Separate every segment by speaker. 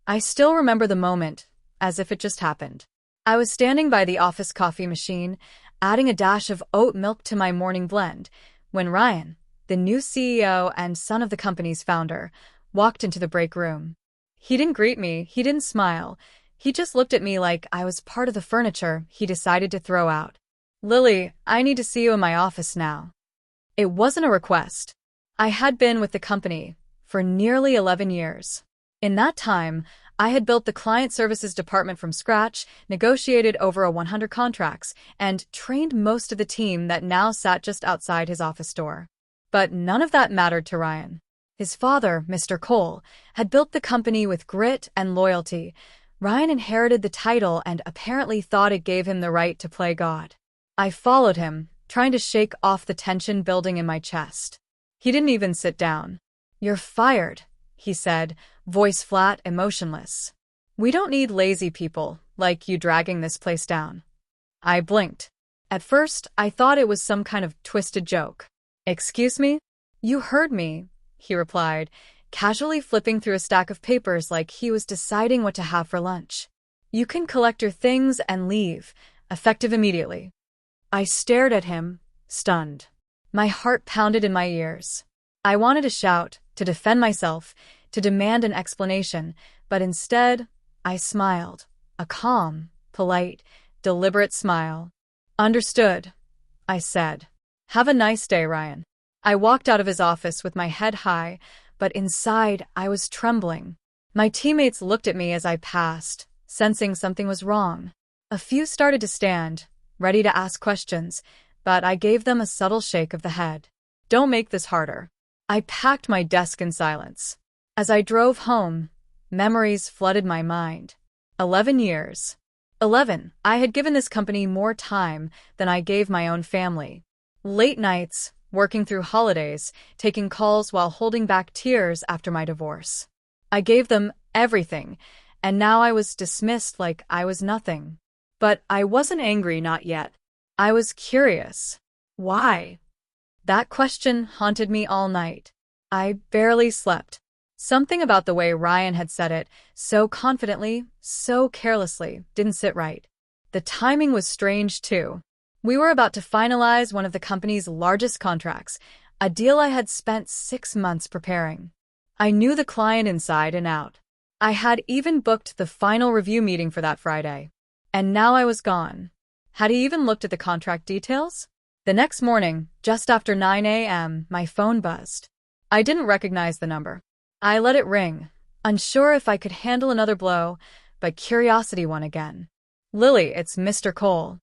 Speaker 1: I still remember the moment, as if it just happened. I was standing by the office coffee machine, adding a dash of oat milk to my morning blend, when Ryan, the new CEO and son of the company's founder, walked into the break room. He didn't greet me, he didn't smile. He just looked at me like I was part of the furniture he decided to throw out. "Lily, I need to see you in my office now." It wasn't a request. I had been with the company for nearly 11 years. In that time, I had built the client services department from scratch, negotiated over 100 contracts, and trained most of the team that now sat just outside his office door. But none of that mattered to Ryan. His father, Mr. Cole, had built the company with grit and loyalty. Ryan inherited the title and apparently thought it gave him the right to play God. I followed him, trying to shake off the tension building in my chest. He didn't even sit down. "You're fired," he said, voice flat, emotionless. "We don't need lazy people like you dragging this place down." I blinked. At first, I thought it was some kind of twisted joke. "Excuse me?" "You heard me," he replied, casually flipping through a stack of papers like he was deciding what to have for lunch. "You can collect your things and leave, effective immediately." I stared at him, stunned. My heart pounded in my ears. I wanted to shout, to defend myself, to demand an explanation, but instead, I smiled. A calm, polite, deliberate smile. "Understood," I said. "Have a nice day, Ryan." I walked out of his office with my head high, but inside I was trembling. My teammates looked at me as I passed, sensing something was wrong. A few started to stand, ready to ask questions, but I gave them a subtle shake of the head. "Don't make this harder." I packed my desk in silence. As I drove home, memories flooded my mind. 11 years. 11. I had given this company more time than I gave my own family. Late nights, working through holidays, taking calls while holding back tears after my divorce. I gave them everything, and now I was dismissed like I was nothing. But I wasn't angry, not yet. I was curious. Why? That question haunted me all night. I barely slept. Something about the way Ryan had said it, so confidently, so carelessly, didn't sit right. The timing was strange, too. We were about to finalize one of the company's largest contracts, a deal I had spent 6 months preparing. I knew the client inside and out. I had even booked the final review meeting for that Friday. And now I was gone. Had he even looked at the contract details? The next morning, just after 9 a.m., my phone buzzed. I didn't recognize the number. I let it ring, unsure if I could handle another blow, but curiosity won again. "Lily, it's Mr. Cole."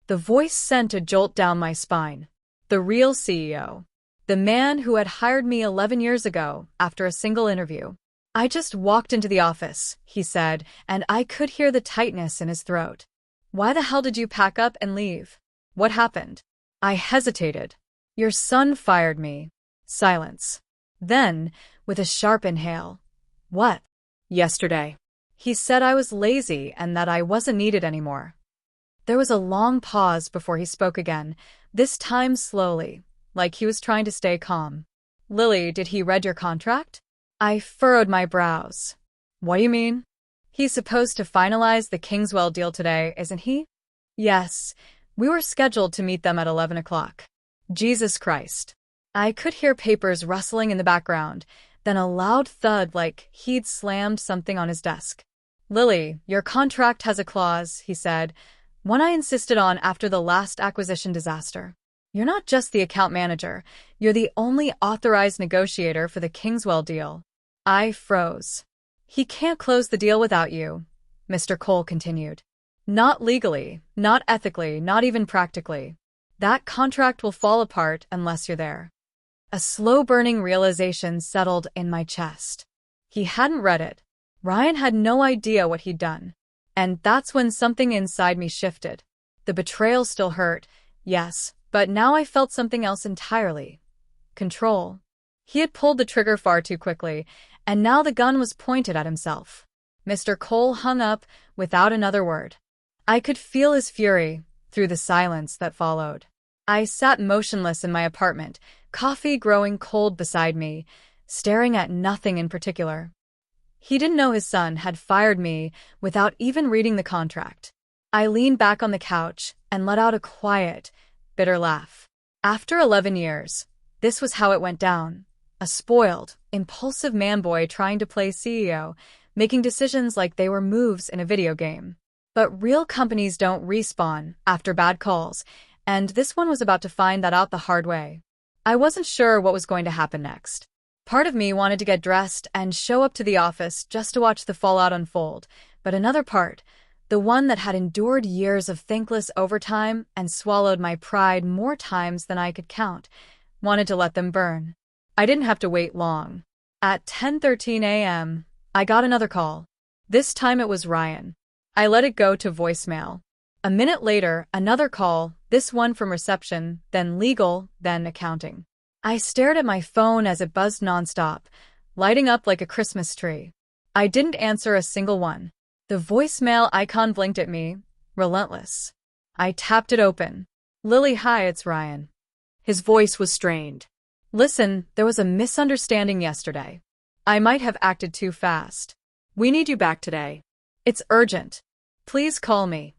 Speaker 1: The voice sent a jolt down my spine. The real CEO. The man who had hired me 11 years ago after a single interview. "I just walked into the office," he said, and I could hear the tightness in his throat. "Why the hell did you pack up and leave? What happened?" I hesitated. "Your son fired me." Silence. Then, with a sharp inhale. "What?" "Yesterday. He said I was lazy and that I wasn't needed anymore." There was a long pause before he spoke again, this time slowly, like he was trying to stay calm. "Lily, did he read your contract?" I furrowed my brows. "What do you mean?" "He's supposed to finalize the Kingswell deal today, isn't he?" "Yes. We were scheduled to meet them at 11 o'clock. Jesus Christ. I could hear papers rustling in the background, then a loud thud like he'd slammed something on his desk. "Lily, your contract has a clause," he said, one I insisted on after the last acquisition disaster. "You're not just the account manager, you're the only authorized negotiator for the Kingswell deal." I froze. "He can't close the deal without you," Mr. Cole continued. "Not legally, not ethically, not even practically. That contract will fall apart unless you're there." A slow-burning realization settled in my chest. He hadn't read it. Ryan had no idea what he'd done. And that's when something inside me shifted. The betrayal still hurt, yes, but now I felt something else entirely. Control. He had pulled the trigger far too quickly, and now the gun was pointed at himself. Mr. Cole hung up without another word. I could feel his fury through the silence that followed. I sat motionless in my apartment, coffee growing cold beside me, staring at nothing in particular. He didn't know his son had fired me without even reading the contract. I leaned back on the couch and let out a quiet, bitter laugh. After 11 years, this was how it went down. A spoiled, impulsive man-boy trying to play CEO, making decisions like they were moves in a video game. But real companies don't respawn after bad calls, and this one was about to find that out the hard way. I wasn't sure what was going to happen next. Part of me wanted to get dressed and show up to the office just to watch the fallout unfold, but another part, the one that had endured years of thankless overtime and swallowed my pride more times than I could count, wanted to let them burn. I didn't have to wait long. At 10:13 a.m., I got another call. This time it was Ryan. I let it go to voicemail. A minute later, another call, this one from reception, then legal, then accounting. I stared at my phone as it buzzed nonstop, lighting up like a Christmas tree. I didn't answer a single one. The voicemail icon blinked at me, relentless. I tapped it open. "Lily, hi, it's Ryan." His voice was strained. "Listen, there was a misunderstanding yesterday. I might have acted too fast. We need you back today. It's urgent. Please call me."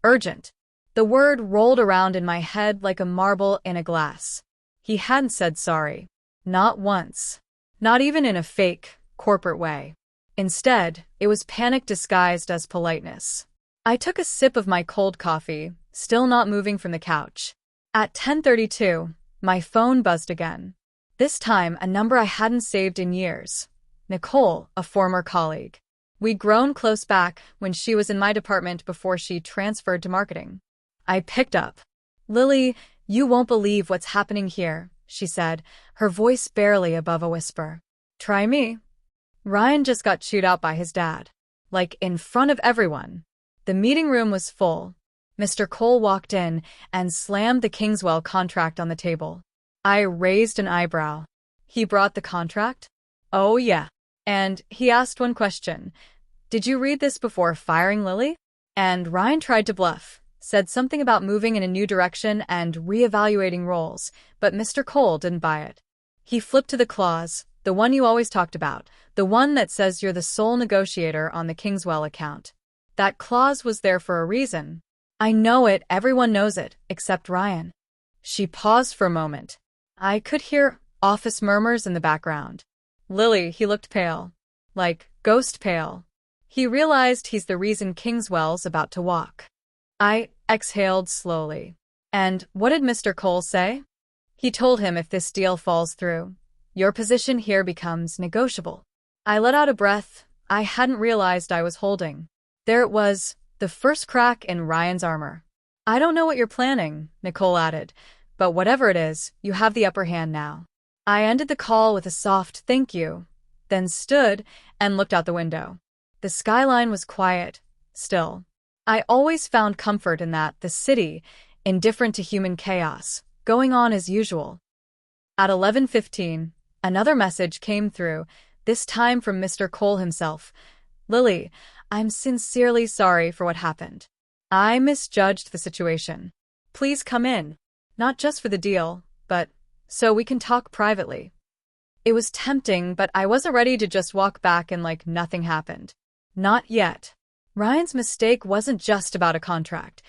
Speaker 1: Urgent. The word rolled around in my head like a marble in a glass. He hadn't said sorry. Not once. Not even in a fake, corporate way. Instead, it was panic disguised as politeness. I took a sip of my cold coffee, still not moving from the couch. At 10:32, my phone buzzed again. This time, a number I hadn't saved in years. Nicole, a former colleague. We'd grown close back when she was in my department before she transferred to marketing. I picked up. "Lily, you won't believe what's happening here," she said, her voice barely above a whisper. "Try me." Ryan just got chewed out by his dad. Like, in front of everyone. The meeting room was full. Mr. Cole walked in and slammed the Kingswell contract on the table. I raised an eyebrow. He brought the contract? Oh yeah. And he asked one question. "Did you read this before firing Lily?" And Ryan tried to bluff. Said something about moving in a new direction and reevaluating roles, but Mr. Cole didn't buy it. He flipped to the clause, the one you always talked about, the one that says you're the sole negotiator on the Kingswell account. That clause was there for a reason. I know it, everyone knows it, except Ryan. She paused for a moment. I could hear office murmurs in the background. "Lily," he looked pale. Like, ghost pale. He realized he's the reason Kingswell's about to walk. I exhaled slowly. "And what did Mr. Cole say?" "He told him if this deal falls through, your position here becomes negotiable." I let out a breath I hadn't realized I was holding. There it was, the first crack in Ryan's armor. "I don't know what you're planning," Nicole added, "but whatever it is, you have the upper hand now." I ended the call with a soft thank you, then stood and looked out the window. The skyline was quiet, still. I always found comfort in that, the city, indifferent to human chaos, going on as usual. At 11:15, another message came through, this time from Mr. Cole himself. "Lily, I'm sincerely sorry for what happened. I misjudged the situation. Please come in, not just for the deal, but so we can talk privately." It was tempting, but I wasn't ready to just walk back and like nothing happened. Not yet. Ryan's mistake wasn't just about a contract.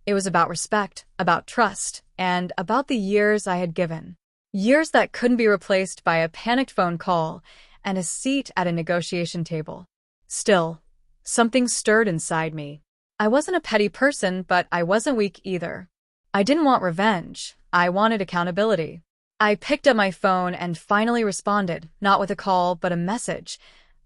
Speaker 1: It was about respect, about trust, and about the years I had given. Years that couldn't be replaced by a panicked phone call and a seat at a negotiation table. Still, something stirred inside me. I wasn't a petty person, but I wasn't weak either. I didn't want revenge. I wanted accountability. I picked up my phone and finally responded, not with a call, but a message.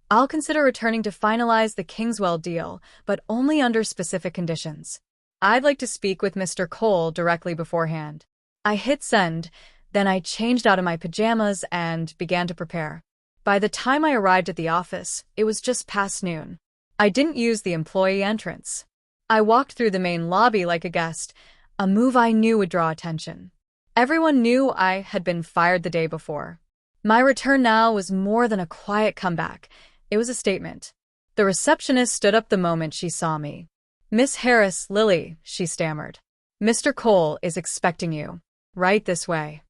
Speaker 1: "I'll consider returning to finalize the Kingswell deal, but only under specific conditions. I'd like to speak with Mr. Cole directly beforehand." I hit send, then I changed out of my pajamas and began to prepare. By the time I arrived at the office, it was just past noon. I didn't use the employee entrance. I walked through the main lobby like a guest, a move I knew would draw attention. Everyone knew I had been fired the day before. My return now was more than a quiet comeback. It was a statement. The receptionist stood up the moment she saw me. "Miss Harris, Lily," she stammered. "Mr. Cole is expecting you. Right this way."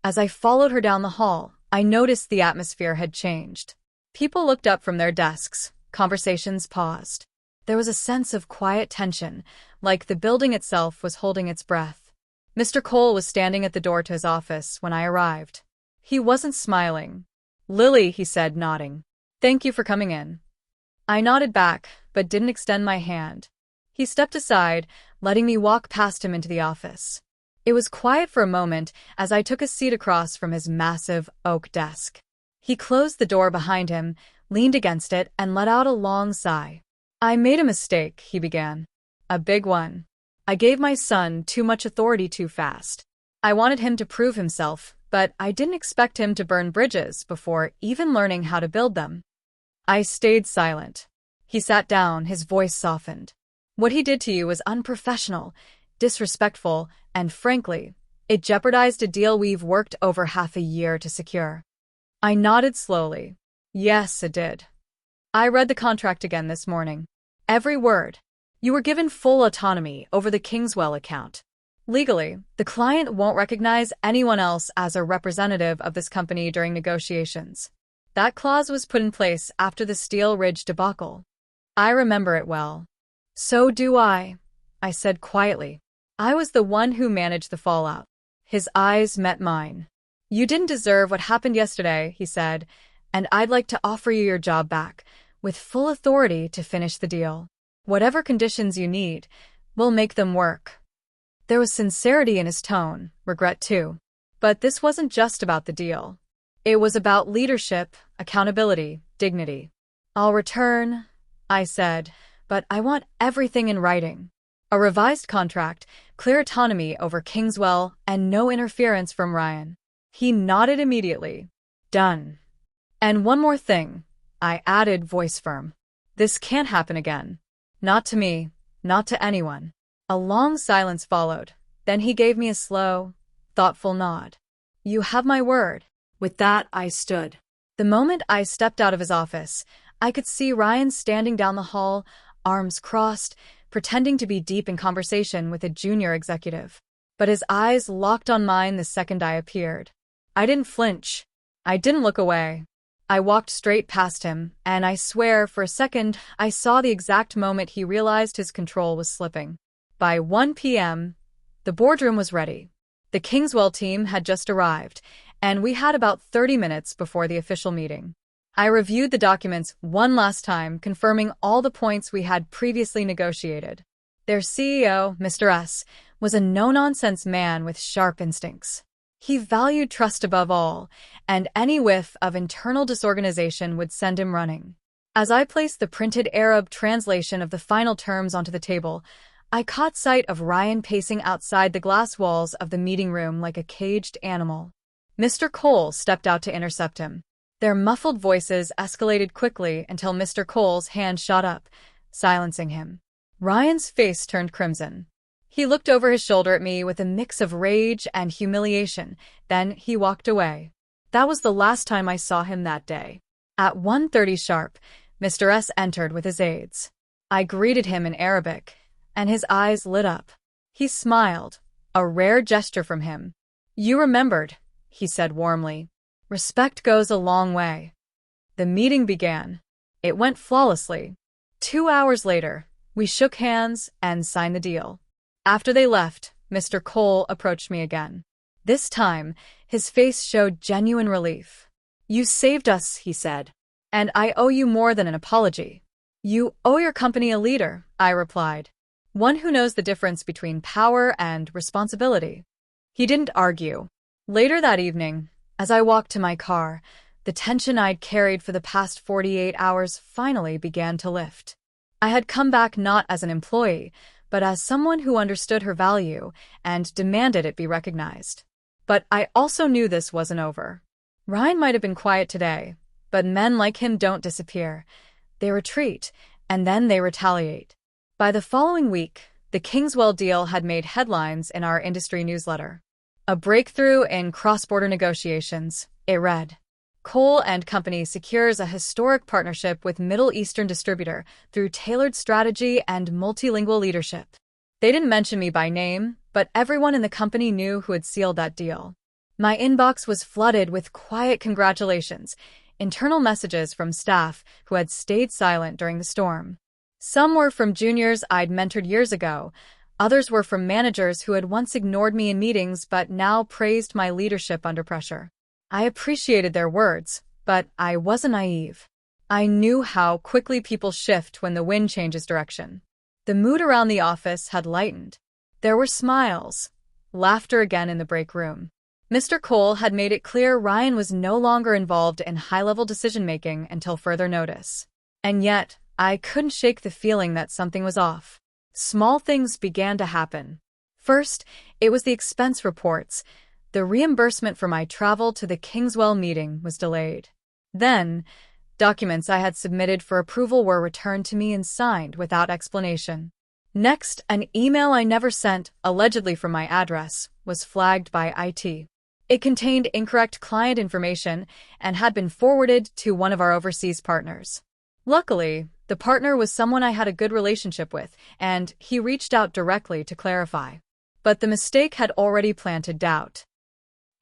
Speaker 1: As I followed her down the hall, I noticed the atmosphere had changed. People looked up from their desks. Conversations paused. There was a sense of quiet tension, like the building itself was holding its breath. Mr. Cole was standing at the door to his office when I arrived. He wasn't smiling. "Lily," he said, nodding. "Thank you for coming in." I nodded back, but didn't extend my hand. He stepped aside, letting me walk past him into the office. It was quiet for a moment as I took a seat across from his massive oak desk. He closed the door behind him, leaned against it, and let out a long sigh. "I made a mistake," he began. "A big one. I gave my son too much authority too fast. I wanted him to prove himself, but I didn't expect him to burn bridges before even learning how to build them." I stayed silent. He sat down, his voice softened. "What he did to you was unprofessional, disrespectful, and frankly, it jeopardized a deal we've worked over half a year to secure." I nodded slowly. "Yes, it did. I read the contract again this morning. Every word. You were given full autonomy over the Kingswell account. Legally, the client won't recognize anyone else as a representative of this company during negotiations. That clause was put in place after the Steel Ridge debacle. I remember it well." "So do I," said quietly. "I was the one who managed the fallout." His eyes met mine. "You didn't deserve what happened yesterday," he said, "and I'd like to offer you your job back, with full authority to finish the deal. Whatever conditions you need, we'll make them work." There was sincerity in his tone, regret too. But this wasn't just about the deal. It was about leadership, accountability, dignity. "I'll return," I said, "but I want everything in writing. A revised contract, clear autonomy over Kingswell, and no interference from Ryan." He nodded immediately. "Done. And one more thing," I added, voice firm. "This can't happen again. Not to me, not to anyone." A long silence followed. Then he gave me a slow, thoughtful nod. "You have my word." With that, I stood. The moment I stepped out of his office, I could see Ryan standing down the hall, arms crossed, pretending to be deep in conversation with a junior executive. But his eyes locked on mine the second I appeared. I didn't flinch. I didn't look away. I walked straight past him, and I swear, for a second, I saw the exact moment he realized his control was slipping. By 1 p.m., the boardroom was ready. The Kingswell team had just arrived, and we had about 30 minutes before the official meeting. I reviewed the documents one last time, confirming all the points we had previously negotiated. Their CEO, Mr. S., was a no-nonsense man with sharp instincts. He valued trust above all, and any whiff of internal disorganization would send him running. As I placed the printed Arab translation of the final terms onto the table, I caught sight of Ryan pacing outside the glass walls of the meeting room like a caged animal. Mr. Cole stepped out to intercept him. Their muffled voices escalated quickly until Mr. Cole's hand shot up, silencing him. Ryan's face turned crimson. He looked over his shoulder at me with a mix of rage and humiliation, then he walked away. That was the last time I saw him that day. At 1:30 sharp, Mr. S. entered with his aides. I greeted him in Arabic, and his eyes lit up. He smiled, a rare gesture from him. "You remembered," he said warmly. "Respect goes a long way." The meeting began. It went flawlessly. 2 hours later, we shook hands and signed the deal. After they left, Mr. Cole approached me again. This time, his face showed genuine relief. "You saved us," he said, "and I owe you more than an apology." "You owe your company a leader," I replied. "One who knows the difference between power and responsibility." He didn't argue. Later that evening, as I walked to my car, the tension I'd carried for the past 48 hours finally began to lift. I had come back not as an employee, but as someone who understood her value and demanded it be recognized. But I also knew this wasn't over. Ryan might have been quiet today, but men like him don't disappear. They retreat, and then they retaliate. By the following week, the Kingswell deal had made headlines in our industry newsletter. "A breakthrough in cross-border negotiations," it read. "Cole and Company secures a historic partnership with Middle Eastern distributor through tailored strategy and multilingual leadership." They didn't mention me by name, but everyone in the company knew who had sealed that deal. My inbox was flooded with quiet congratulations, internal messages from staff who had stayed silent during the storm. Some were from juniors I'd mentored years ago. Others were from managers who had once ignored me in meetings but now praised my leadership under pressure. I appreciated their words, but I wasn't naive. I knew how quickly people shift when the wind changes direction. The mood around the office had lightened. There were smiles, laughter again in the break room. Mr. Cole had made it clear Ryan was no longer involved in high-level decision-making until further notice. And yet, I couldn't shake the feeling that something was off. Small things began to happen. First, it was the expense reports. The reimbursement for my travel to the Kingswell meeting was delayed. Then, documents I had submitted for approval were returned to me and signed without explanation. Next, an email I never sent, allegedly from my address, was flagged by IT. It contained incorrect client information and had been forwarded to one of our overseas partners. Luckily, the partner was someone I had a good relationship with, and he reached out directly to clarify. But the mistake had already planted doubt.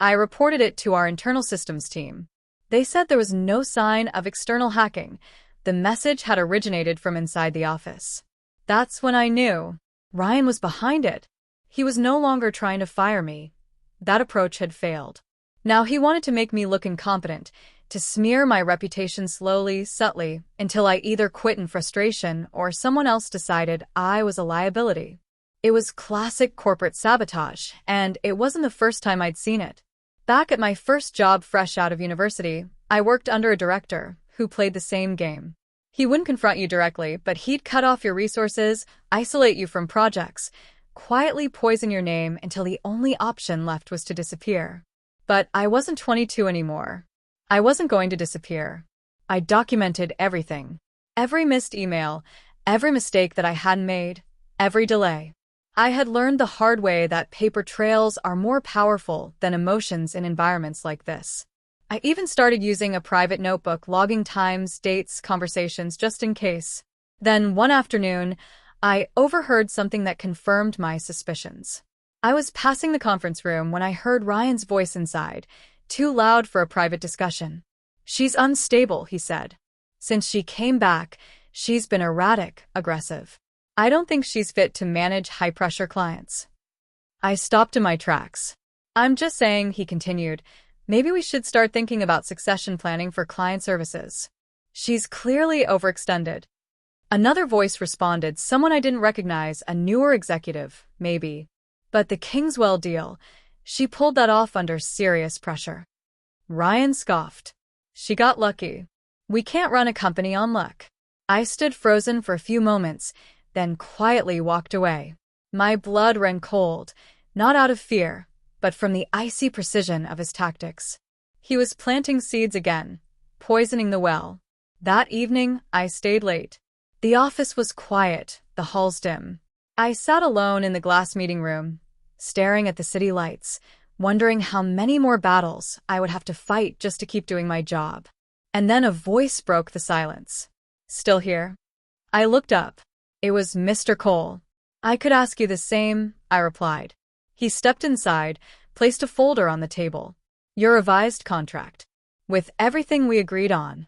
Speaker 1: I reported it to our internal systems team. They said there was no sign of external hacking. The message had originated from inside the office. That's when I knew Ryan was behind it. He was no longer trying to fire me. That approach had failed. Now he wanted to make me look incompetent, to smear my reputation slowly, subtly, until I either quit in frustration or someone else decided I was a liability. It was classic corporate sabotage, and it wasn't the first time I'd seen it. Back at my first job fresh out of university, I worked under a director who played the same game. He wouldn't confront you directly, but he'd cut off your resources, isolate you from projects, quietly poison your name until the only option left was to disappear. But I wasn't 22 anymore. I wasn't going to disappear. I documented everything. Every missed email, every mistake that I hadn't made, every delay. I had learned the hard way that paper trails are more powerful than emotions in environments like this. I even started using a private notebook, logging times, dates, conversations, just in case. Then, one afternoon, I overheard something that confirmed my suspicions. I was passing the conference room when I heard Ryan's voice inside, too loud for a private discussion. "She's unstable," he said. "Since she came back, she's been erratic, aggressive. I don't think she's fit to manage high-pressure clients." I stopped in my tracks. "I'm just saying," he continued, "maybe we should start thinking about succession planning for client services. She's clearly overextended." Another voice responded, someone I didn't recognize, a newer executive, maybe. But the Kingswell deal, she pulled that off under serious pressure. Ryan scoffed. "She got lucky. We can't run a company on luck." I stood frozen for a few moments, then quietly walked away. My blood ran cold, not out of fear, but from the icy precision of his tactics. He was planting seeds again, poisoning the well. That evening, I stayed late. The office was quiet, the halls dim. I sat alone in the glass meeting room, staring at the city lights, wondering how many more battles I would have to fight just to keep doing my job. And then a voice broke the silence. "Still here?" I looked up. It was Mr. Cole. "I could ask you the same," I replied. He stepped inside, placed a folder on the table. "Your revised contract. With everything we agreed on."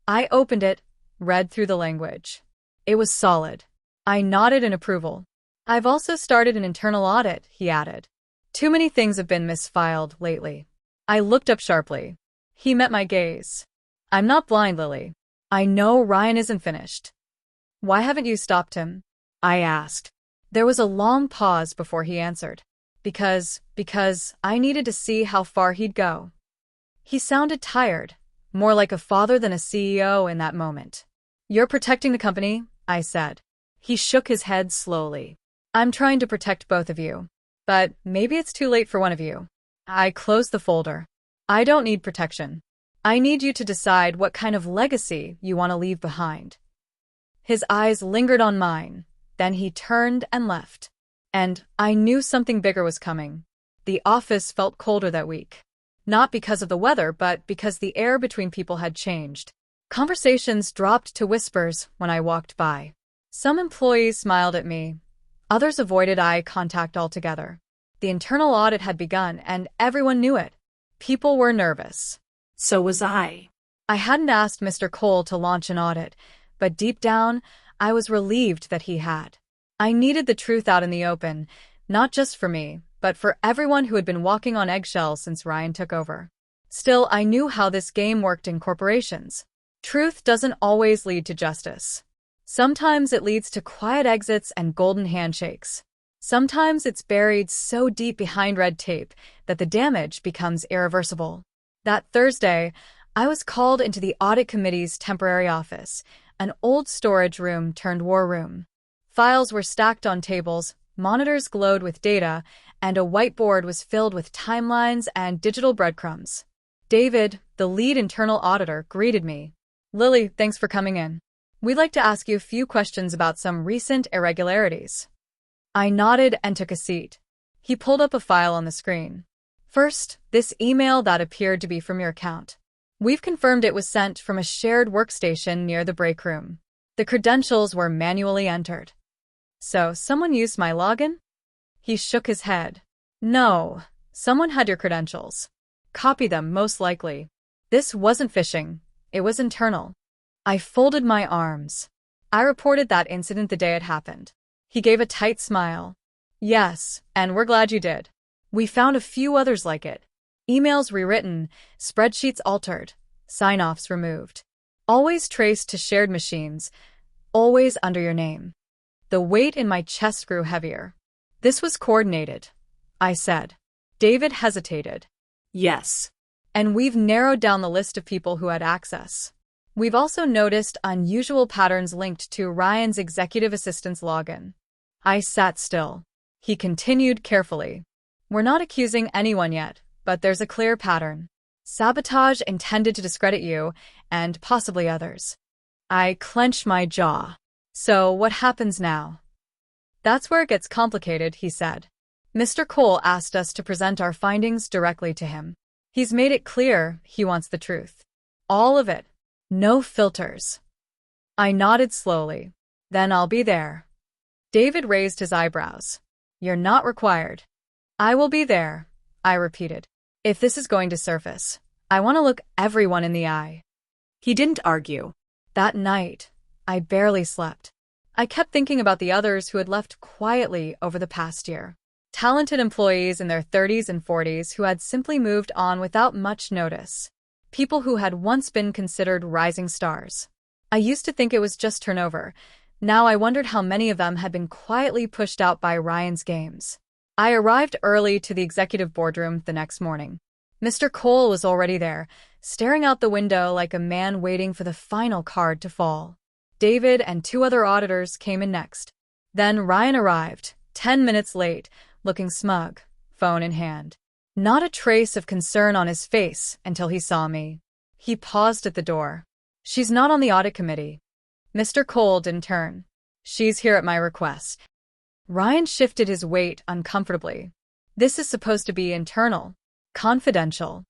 Speaker 1: I opened it, read through the language. It was solid. I nodded in approval. "I've also started an internal audit," he added. "Too many things have been misfiled lately." I looked up sharply. He met my gaze. "I'm not blind, Lily. I know Ryan isn't finished." "Why haven't you stopped him?" I asked. There was a long pause before he answered. Because I needed to see how far he'd go." He sounded tired, more like a father than a CEO in that moment. "You're protecting the company," I said. He shook his head slowly. "I'm trying to protect both of you. But maybe it's too late for one of you." I closed the folder. "I don't need protection. I need you to decide what kind of legacy you want to leave behind." His eyes lingered on mine. Then he turned and left. And I knew something bigger was coming. The office felt colder that week. Not because of the weather, but because the air between people had changed. Conversations dropped to whispers when I walked by. Some employees smiled at me. Others avoided eye contact altogether. The internal audit had begun, and everyone knew it. People were nervous.
Speaker 2: So was I.
Speaker 1: I hadn't asked Mr. Cole to launch an audit, but deep down, I was relieved that he had. I needed the truth out in the open, not just for me, but for everyone who had been walking on eggshells since Ryan took over. Still, I knew how this game worked in corporations. Truth doesn't always lead to justice. Sometimes it leads to quiet exits and golden handshakes. Sometimes it's buried so deep behind red tape that the damage becomes irreversible. That Thursday, I was called into the audit committee's temporary office, an old storage room turned war room. Files were stacked on tables, monitors glowed with data, and a whiteboard was filled with timelines and digital breadcrumbs. David, the lead internal auditor, greeted me. "Lily, thanks for coming in. We'd like to ask you a few questions about some recent irregularities." I nodded and took a seat. He pulled up a file on the screen. "First, this email that appeared to be from your account. We've confirmed it was sent from a shared workstation near the break room. The credentials were manually entered." "So, someone used my login?" He shook his head. "No, someone had your credentials. Copy them, most likely. This wasn't phishing. It was internal." I folded my arms. I reported that incident the day it happened. He gave a tight smile. "Yes, and we're glad you did. We found a few others like it. Emails rewritten, spreadsheets altered, sign-offs removed. Always traced to shared machines, always under your name." The weight in my chest grew heavier. "This was coordinated," I said. David hesitated. "Yes. And we've narrowed down the list of people who had access. We've also noticed unusual patterns linked to Ryan's executive assistant's login." I sat still. He continued carefully. "We're not accusing anyone yet, but there's a clear pattern. Sabotage intended to discredit you, and possibly others." I clenched my jaw. "So what happens now?" "That's where it gets complicated," he said. "Mr. Cole asked us to present our findings directly to him. He's made it clear he wants the truth. All of it. No filters." I nodded slowly. "Then I'll be there." David raised his eyebrows. "You're not required." "I will be there," I repeated. "If this is going to surface, I want to look everyone in the eye." He didn't argue. That night, I barely slept. I kept thinking about the others who had left quietly over the past year. Talented employees in their 30s and 40s who had simply moved on without much notice. People who had once been considered rising stars. I used to think it was just turnover. Now I wondered how many of them had been quietly pushed out by Ryan's games. I arrived early to the executive boardroom the next morning. Mr. Cole was already there, staring out the window like a man waiting for the final card to fall. David and 2 other auditors came in next. Then Ryan arrived, 10 minutes late, looking smug, phone in hand. Not a trace of concern on his face until he saw me. He paused at the door. "She's not on the audit committee." Mr. Cole didn't turn. "She's here at my request." Ryan shifted his weight uncomfortably. "This is supposed to be internal, confidential."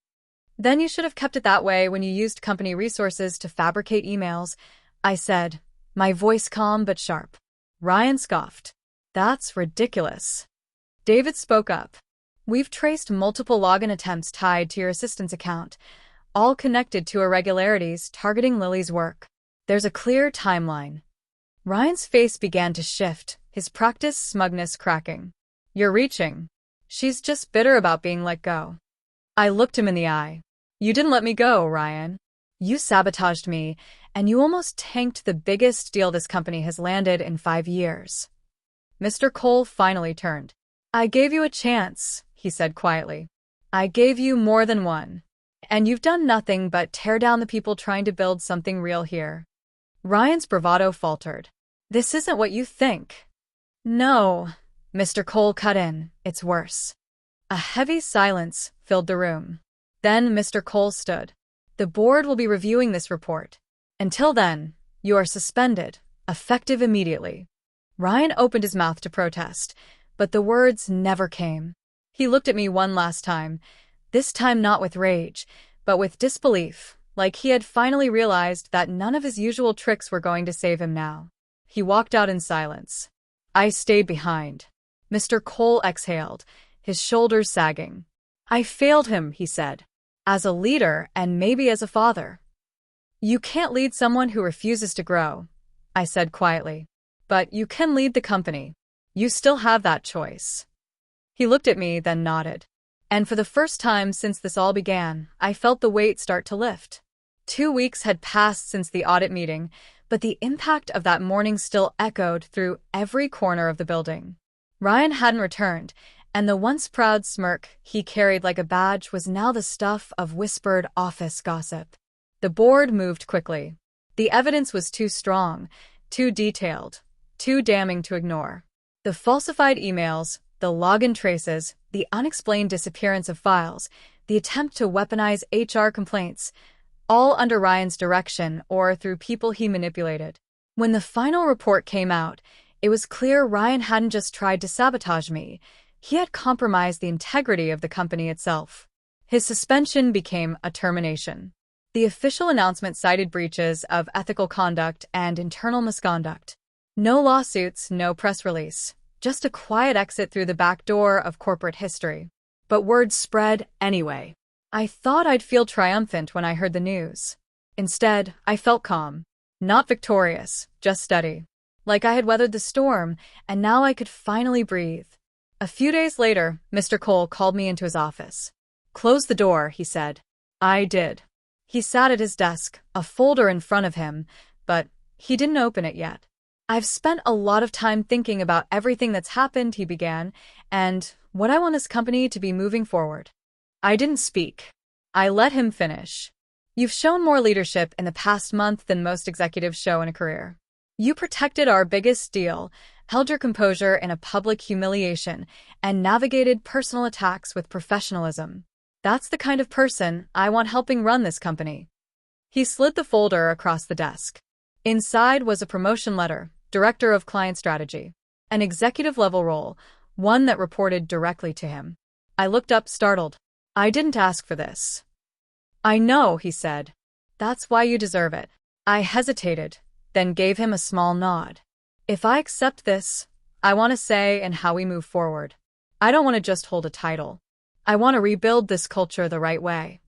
Speaker 1: "Then you should have kept it that way when you used company resources to fabricate emails," I said, my voice calm but sharp. Ryan scoffed. "That's ridiculous." David spoke up. "We've traced multiple login attempts tied to your assistant's account, all connected to irregularities targeting Lily's work. There's a clear timeline." Ryan's face began to shift, his practiced smugness cracking. "You're reaching. She's just bitter about being let go." I looked him in the eye. "You didn't let me go, Ryan. You sabotaged me, and you almost tanked the biggest deal this company has landed in 5 years." Mr. Cole finally turned. "I gave you a chance," he said quietly. "I gave you more than one. And you've done nothing but tear down the people trying to build something real here." Ryan's bravado faltered. "This isn't what you think." "No," Mr. Cole cut in, "it's worse." A heavy silence filled the room. Then Mr. Cole stood. "The board will be reviewing this report. Until then, you are suspended, effective immediately." Ryan opened his mouth to protest, but the words never came. He looked at me one last time, this time not with rage, but with disbelief, like he had finally realized that none of his usual tricks were going to save him now. He walked out in silence. I stayed behind. Mr. Cole exhaled, his shoulders sagging. "I failed him," he said. "As a leader and maybe as a father." You can't lead someone who refuses to grow, I said quietly. But you can lead the company. You still have that choice. He looked at me, then nodded. And for the first time since this all began, I felt the weight start to lift. 2 weeks had passed since the audit meeting, but the impact of that morning still echoed through every corner of the building. Ryan hadn't returned, and the once proud smirk he carried like a badge was now the stuff of whispered office gossip. The board moved quickly. The evidence was too strong, too detailed, too damning to ignore. The falsified emails, the login traces, the unexplained disappearance of files, the attempt to weaponize HR complaints, all under Ryan's direction or through people he manipulated. When the final report came out, it was clear Ryan hadn't just tried to sabotage me, he had compromised the integrity of the company itself. His suspension became a termination. The official announcement cited breaches of ethical conduct and internal misconduct. No lawsuits, no press release, just a quiet exit through the back door of corporate history. But word spread anyway. I thought I'd feel triumphant when I heard the news. Instead, I felt calm. Not victorious, just steady. Like I had weathered the storm, and now I could finally breathe. A few days later, Mr. Cole called me into his office. "Close the door," he said. I did. He sat at his desk, a folder in front of him, but he didn't open it yet. "I've spent a lot of time thinking about everything that's happened," he began, "and what I want this company to be moving forward." I didn't speak. I let him finish. "You've shown more leadership in the past month than most executives show in a career. You protected our biggest deal, held your composure in a public humiliation, and navigated personal attacks with professionalism. That's the kind of person I want helping run this company." He slid the folder across the desk. Inside was a promotion letter, Director of Client Strategy, an executive-level role, one that reported directly to him. I looked up, startled. "I didn't ask for this." "I know," he said. "That's why you deserve it." I hesitated, then gave him a small nod. "If I accept this, I want a say in how we move forward. I don't want to just hold a title. I want to rebuild this culture the right way."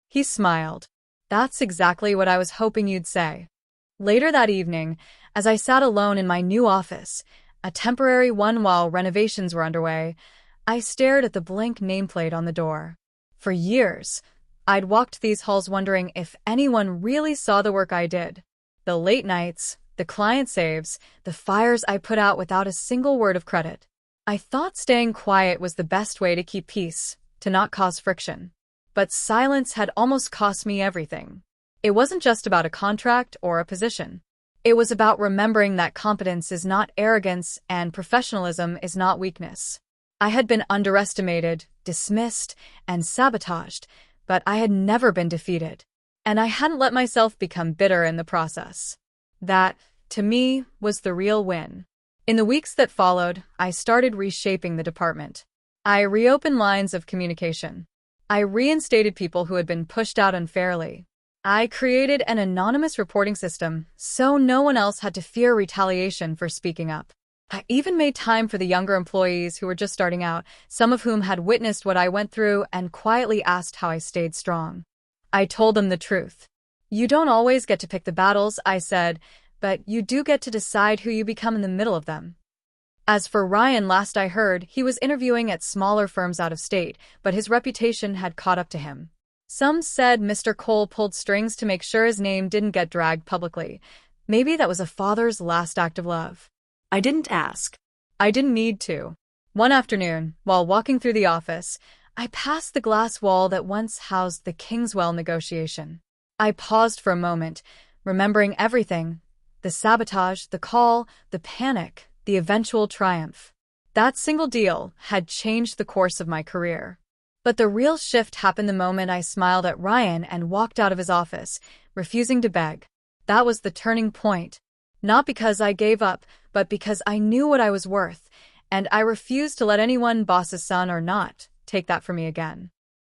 Speaker 1: He smiled. "That's exactly what I was hoping you'd say." Later that evening, as I sat alone in my new office, a temporary one while renovations were underway, I stared at the blank nameplate on the door. For years, I'd walked these halls wondering if anyone really saw the work I did. The late nights, the client saves, the fires I put out without a single word of credit. I thought staying quiet was the best way to keep peace, to not cause friction. But silence had almost cost me everything. It wasn't just about a contract or a position. It was about remembering that competence is not arrogance and professionalism is not weakness. I had been underestimated, dismissed, and sabotaged, but I had never been defeated. And I hadn't let myself become bitter in the process. That, to me, was the real win. In the weeks that followed, I started reshaping the department. I reopened lines of communication. I reinstated people who had been pushed out unfairly. I created an anonymous reporting system so no one else had to fear retaliation for speaking up. I even made time for the younger employees who were just starting out, some of whom had witnessed what I went through and quietly asked how I stayed strong. I told them the truth. "You don't always get to pick the battles," I said, "but you do get to decide who you become in the middle of them." As for Ryan, last I heard, he was interviewing at smaller firms out of state, but his reputation had caught up to him. Some said Mr. Cole pulled strings to make sure his name didn't get dragged publicly. Maybe that was a father's last act of love. I didn't ask. I didn't need to. One afternoon, while walking through the office, I passed the glass wall that once housed the Kingswell negotiation. I paused for a moment, remembering everything: the sabotage, the call, the panic, the eventual triumph. That single deal had changed the course of my career. But the real shift happened the moment I smiled at Ryan and walked out of his office, refusing to beg. That was the turning point. Not because I gave up, but because I knew what I was worth, and I refused to let anyone, boss's son or not, take that from me again.